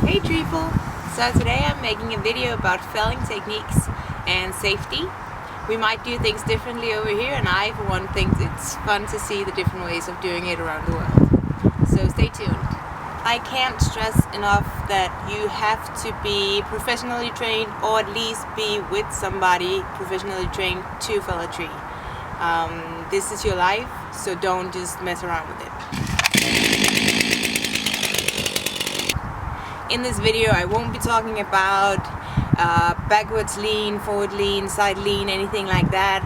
Hey Treeple! So today I'm making a video about felling techniques and safety. We might do things differently over here, and I for one think it's fun to see the different ways of doing it around the world. So stay tuned. I can't stress enough that you have to be professionally trained, or at least be with somebody professionally trained to fell a tree. This is your life, so don't just mess around with it. In this video I won't be talking about backwards lean, forward lean, side lean, anything like that,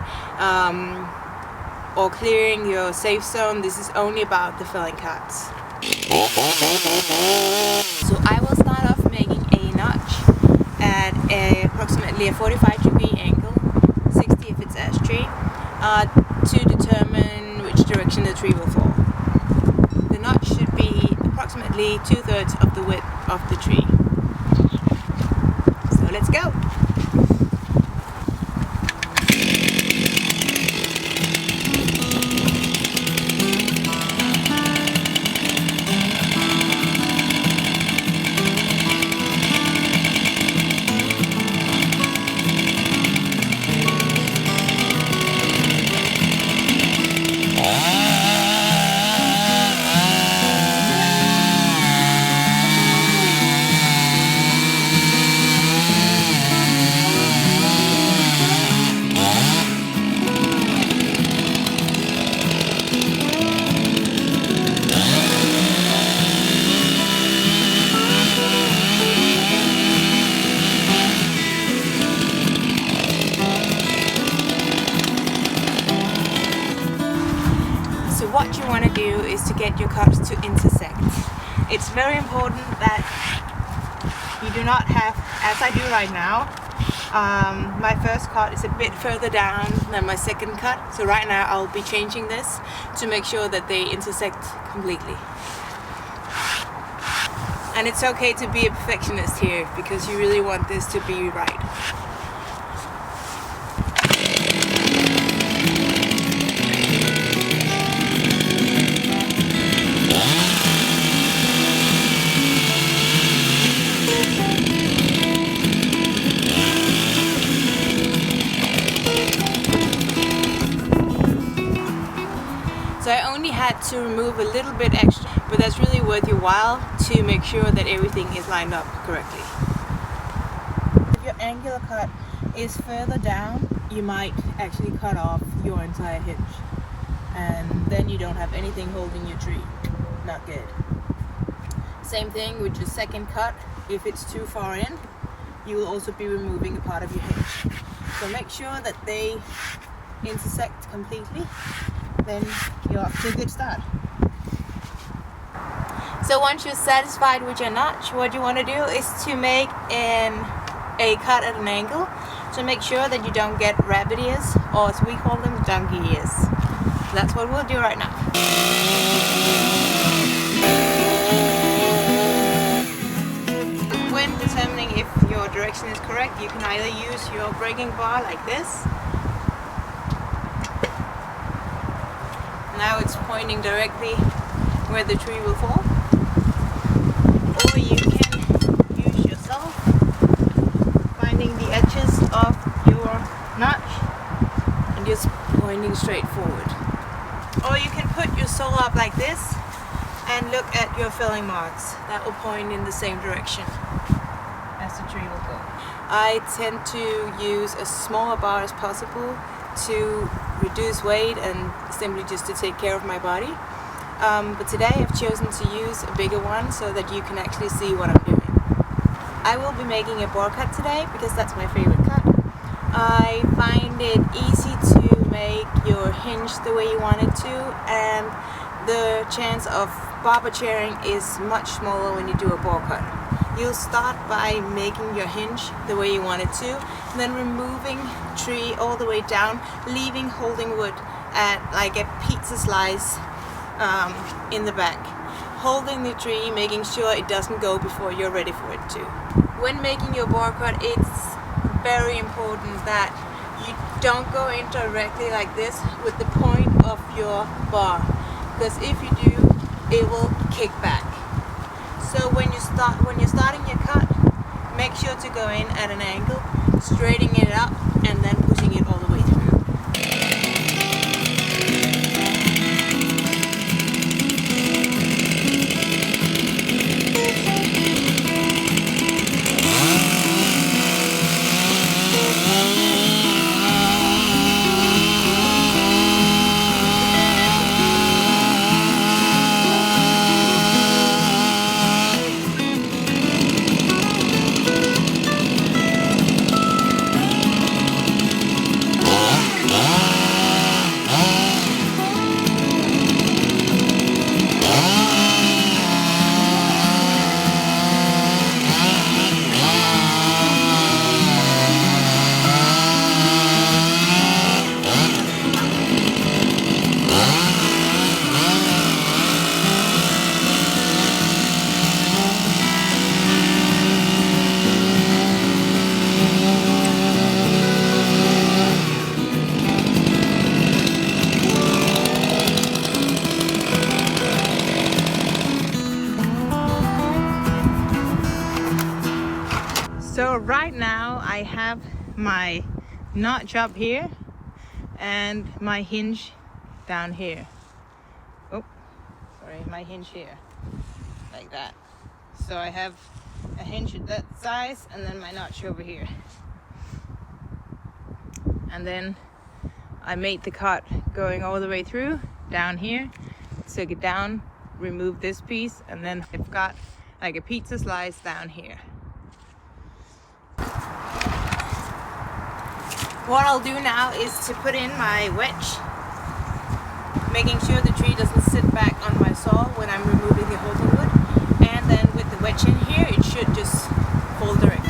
or clearing your safe zone. This is only about the felling cuts. So I will start off making a notch at approximately a 45-degree angle, 60 if it's ash tree, to determine which direction the tree will fall. The notch should be approximately 2/3 of the width of the tree. So let's go! So what you want to do is to get your cuts to intersect. It's very important that you do not have, as I do right now, my first cut is a bit further down than my second cut. So right now I'll be changing this to make sure that they intersect completely. And it's okay to be a perfectionist here, because you really want this to be right. So I only had to remove a little bit extra, but that's really worth your while to make sure that everything is lined up correctly. If your angular cut is further down, you might actually cut off your entire hinge, and then you don't have anything holding your tree. Not good. Same thing with your second cut. If it's too far in, you will also be removing a part of your hinge. So make sure that they intersect completely, then you're off to a good start. So once you're satisfied with your notch, what you want to do is to make a cut at an angle to make sure that you don't get rabbit ears, or as we call them, donkey ears. So that's what we'll do right now. When determining if your direction is correct, you can either use your breaking bar like this. Now it's pointing directly where the tree will fall. Or you can use yourself, finding the edges of your notch and just pointing straight forward. Or you can put your sole up like this and look at your felling marks. That will point in the same direction as the tree will go. I tend to use as small a bar as possible to reduce weight and simply just to take care of my body. But today I've chosen to use a bigger one so that you can actually see what I'm doing. I will be making a bore cut today because that's my favorite cut. I find it easy to make your hinge the way you want it to, and the chance of barber chairing is much smaller when you do a bore cut. You'll start by making your hinge the way you want it to, and then removing tree all the way down, leaving holding wood at like a pizza slice in the back. Holding the tree, making sure it doesn't go before you're ready for it to. When making your bore cut, it's very important that you don't go in directly like this with the point of your bar, because if you do, it will kick back. So when you're starting your cut, make sure to go in at an angle, straightening it up, and then pushing it all the way through. So right now I have my notch up here and my hinge down here. Oh, sorry, my hinge here, like that. So I have a hinge at that size and then my notch over here. And then I made the cut going all the way through down here, took it down, removed this piece, and then I've got like a pizza slice down here. What I'll do now is to put in my wedge, making sure the tree doesn't sit back on my saw when I'm removing the holding wood, and then with the wedge in here it should just fall directly.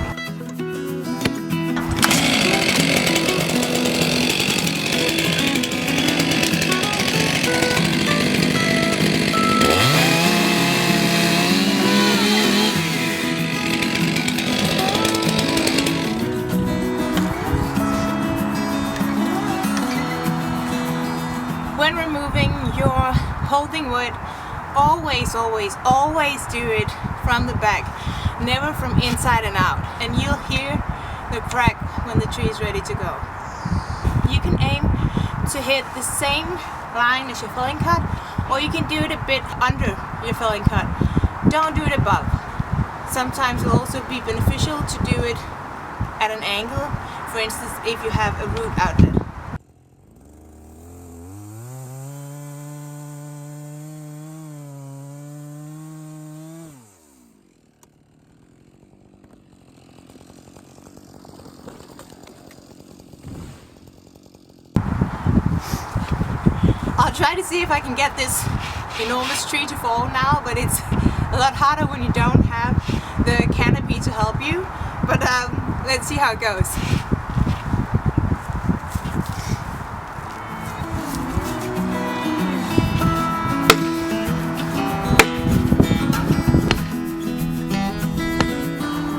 When removing your holding wood, always do it from the back, never from inside and out, and you'll hear the crack when the tree is ready to go. You can aim to hit the same line as your felling cut, or you can do it a bit under your felling cut. Don't do it above. Sometimes it'll also be beneficial to do it at an angle, for instance if you have a root outlet. I'll try to see if I can get this enormous tree to fall now, but it's a lot harder when you don't have the canopy to help you. But let's see how it goes.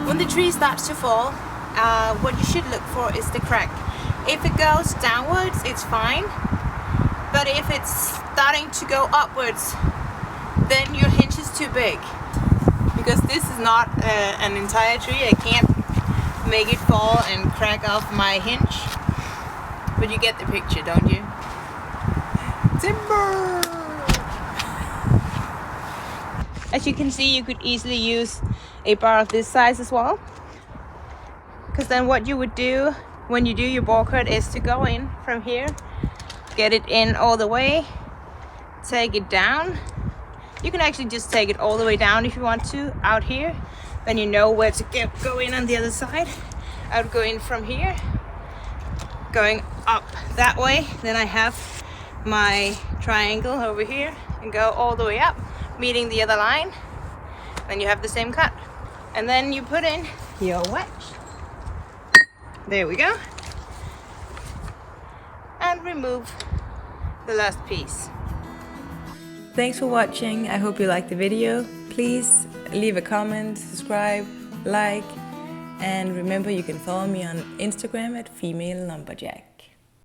When the tree starts to fall, what you should look for is the crack. If it goes downwards, it's fine. But if it's starting to go upwards, then your hinge is too big. Because this is not an entire tree, I can't make it fall and crack off my hinge. But you get the picture, don't you? Timber! As you can see, you could easily use a bar of this size as well. Because then what you would do when you do your bore cut is to go in from here, get it in all the way, take it down. You can actually just take it all the way down if you want to, out here. Then you know where to go in on the other side. I would go in from here, going up that way. Then I have my triangle over here and go all the way up, meeting the other line. Then you have the same cut. And then you put in your wedge. There we go. And remove the last piece. Thanks for watching. I hope you liked the video. Please leave a comment, subscribe, like, and remember you can follow me on Instagram at FemaleLumberjack.